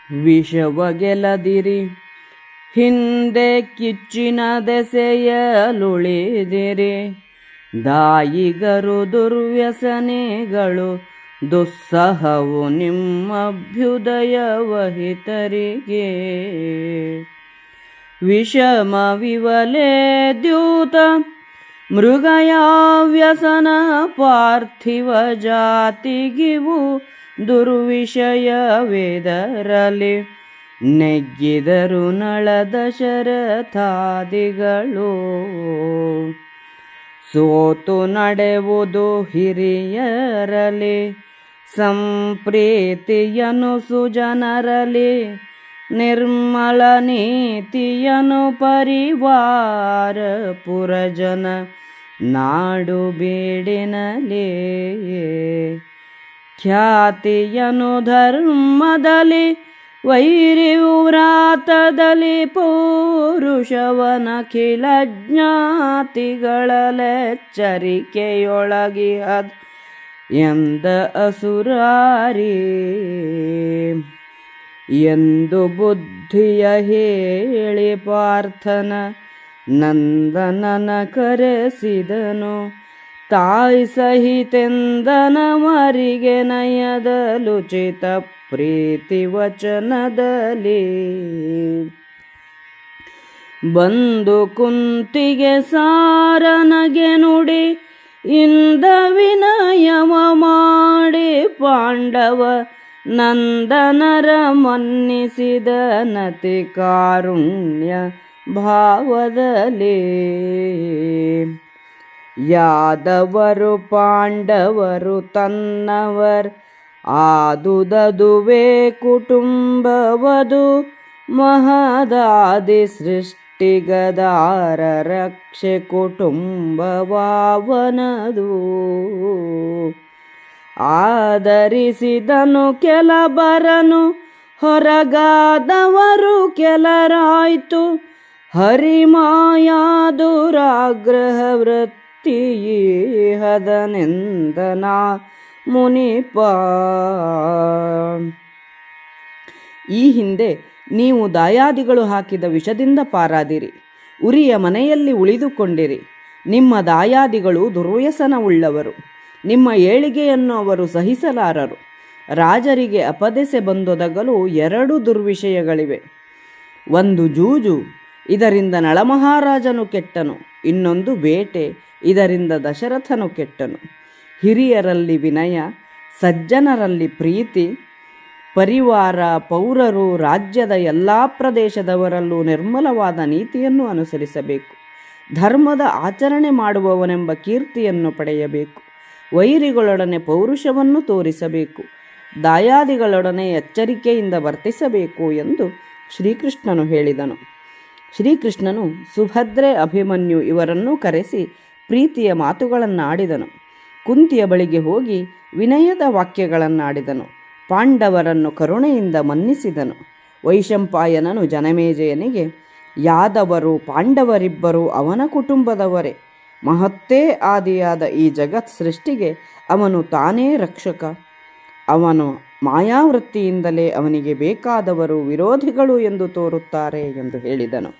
ವಿಷವ ಗೆಲದಿರಿ, ಹಿಂದೆ ಕಿಚ್ಚಿನ ದೆಸೆಯಲುಳಿದಿರಿ. ದಾಯಿಗರು ದುರ್ವ್ಯಸನಿಗಳು, ದುಸ್ಸಹವು ನಿಮ್ಮಭ್ಯುದಯವಹಿತರಿಗೆ. ವಿಷಮ ವಿವಲೆ ದ್ಯೂತ ಮೃಗಯ ವ್ಯಸನ, ಪಾರ್ಥಿವ ಜಾತಿಗಿವು ದುರ್ವಿಷಯವೇದರಲಿ. ನೆಗ್ಗಿದರು ನಳದ ಶರಥಾದಿಗಳು, ಸೋತು ನಡೆವುದು ಹಿರಿಯರಲಿ. ಸಂಪ್ರೀತಿಯನು ಸುಜನರಲಿ, ನಿರ್ಮಲ ನೀತಿಯನು ಪರಿವಾರ ಪುರಜನ. ನಾಡು ಬೀಡಿನಲಿ ಖ್ಯಾತಿಯನು ಧರ್ಮದಲ್ಲಿ, ವೈರಿವ್ರಾತದಲ್ಲಿ ಪೌರುಷವನಖಿಲ ಜ್ಞಾತಿಗಳಲೆಚ್ಚರಿಕೆಯೊಳಗಿಹದ್ ಎಂದ ಅಸುರಾರಿ. ಎಂದು ಬುದ್ಧಿಯ ಹೇಳಿ ಪಾರ್ಥನ ನಂದನನ ಕರೆಸಿದನು. ತಾಯಿ ಸಹಿತೆಂದನ ಮರಿಗೆ ನಯದಲುಚಿತ ಪ್ರೀತಿ ವಚನದಲ್ಲಿ. ಬಂದು ಕುಂತಿಗೆ ಸಾರನಗೆ ನುಡಿ, ಇಂದ ವಿನಯವ ಮಾಡಿ ಪಾಂಡವ ನಂದನರ ಮನ್ನಿಸಿದ ನತಿ ಕಾರುಣ್ಯ ಭಾವದಲ್ಲಿ. ಯಾದವರು ಪಾಂಡವರು ತನ್ನವರ್, ಆದುದದುವೆ ಕುಟುಂಬವದು. ಮಹದಾದಿ ಸೃಷ್ಟಿಗದಾರ ರಕ್ಷೆ ಕುಟುಂಬವಾವನದು. ಆದರಿಸಿದನು ಕೆಲಬರನು, ಹೊರಗಾದವರು ಕೆಲರಾಯ್ತು. ಹರಿಮಾಯಾದುರಾಗ್ರಹ ವೃತ್ತಿಯೀಹದನೆಂದನ ಮುನಿಪ. ಈ ಹಿಂದೆ ನೀವು ದಾಯಾದಿಗಳು ಹಾಕಿದ ವಿಷದಿಂದ ಪಾರಾದಿರಿ, ಉರಿಯ ಮನೆಯಲ್ಲಿ ಉಳಿದುಕೊಂಡಿರಿ. ನಿಮ್ಮ ದಾಯಾದಿಗಳು ದುರ್ವ್ಯಸನವುಳ್ಳವರು, ನಿಮ್ಮ ಏಳಿಗೆಯನ್ನು ಅವರು ಸಹಿಸಲಾರರು. ರಾಜರಿಗೆ ಅಪದೆಸೆ ಬಂದೊದಗಲು 2 ದುರ್ವಿಷಯಗಳಿವೆ. ಒಂದು ಜೂಜು, ಇದರಿಂದ ನಳಮಹಾರಾಜನು ಕೆಟ್ಟನು. ಇನ್ನೊಂದು ಬೇಟೆ, ಇದರಿಂದ ದಶರಥನು ಕೆಟ್ಟನು. ಹಿರಿಯರಲ್ಲಿ ವಿನಯ, ಸಜ್ಜನರಲ್ಲಿ ಪ್ರೀತಿ, ಪರಿವಾರ ಪೌರರು ರಾಜ್ಯದ ಎಲ್ಲ ಪ್ರದೇಶದವರಲ್ಲೂ ನಿರ್ಮಲವಾದ ನೀತಿಯನ್ನು ಅನುಸರಿಸಬೇಕು. ಧರ್ಮದ ಆಚರಣೆ ಮಾಡುವವನೆಂಬ ಕೀರ್ತಿಯನ್ನು ಪಡೆಯಬೇಕು. ವೈರಿಗಳೊಡನೆ ಪೌರುಷವನ್ನು ತೋರಿಸಬೇಕು. ದಾಯಾದಿಗಳೊಡನೆ ಎಚ್ಚರಿಕೆಯಿಂದ ವರ್ತಿಸಬೇಕು ಎಂದು ಶ್ರೀಕೃಷ್ಣನು ಹೇಳಿದನು. ಶ್ರೀಕೃಷ್ಣನು ಸುಭದ್ರೆ, ಅಭಿಮನ್ಯು ಇವರನ್ನೂ ಕರೆಸಿ ಪ್ರೀತಿಯ ಮಾತುಗಳನ್ನಾಡಿದನು. ಕುಂತಿಯ ಬಳಿಗೆ ಹೋಗಿ ವಿನಯದ ವಾಕ್ಯಗಳನ್ನಾಡಿದನು. ಪಾಂಡವರನ್ನು ಕರುಣೆಯಿಂದ ಮನ್ನಿಸಿದನು. ವೈಶಂಪಾಯನನು ಜನಮೇಜಯನಿಗೆ, ಯಾದವರು ಪಾಂಡವರಿಬ್ಬರು ಅವನ ಕುಟುಂಬದವರೇ. ಮಹತ್ತೇ ಆದಿಯಾದ ಈ ಜಗತ್ ಸೃಷ್ಟಿಗೆ ಅವನು ತಾನೇ ರಕ್ಷಕ. ಅವನು ಮಾಯಾವೃತ್ತಿಯಿಂದಲೇ ಅವನಿಗೆ ಬೇಕಾದವರು ವಿರೋಧಿಗಳು ಎಂದು ತೋರುತ್ತಾರೆ ಎಂದು ಹೇಳಿದನು.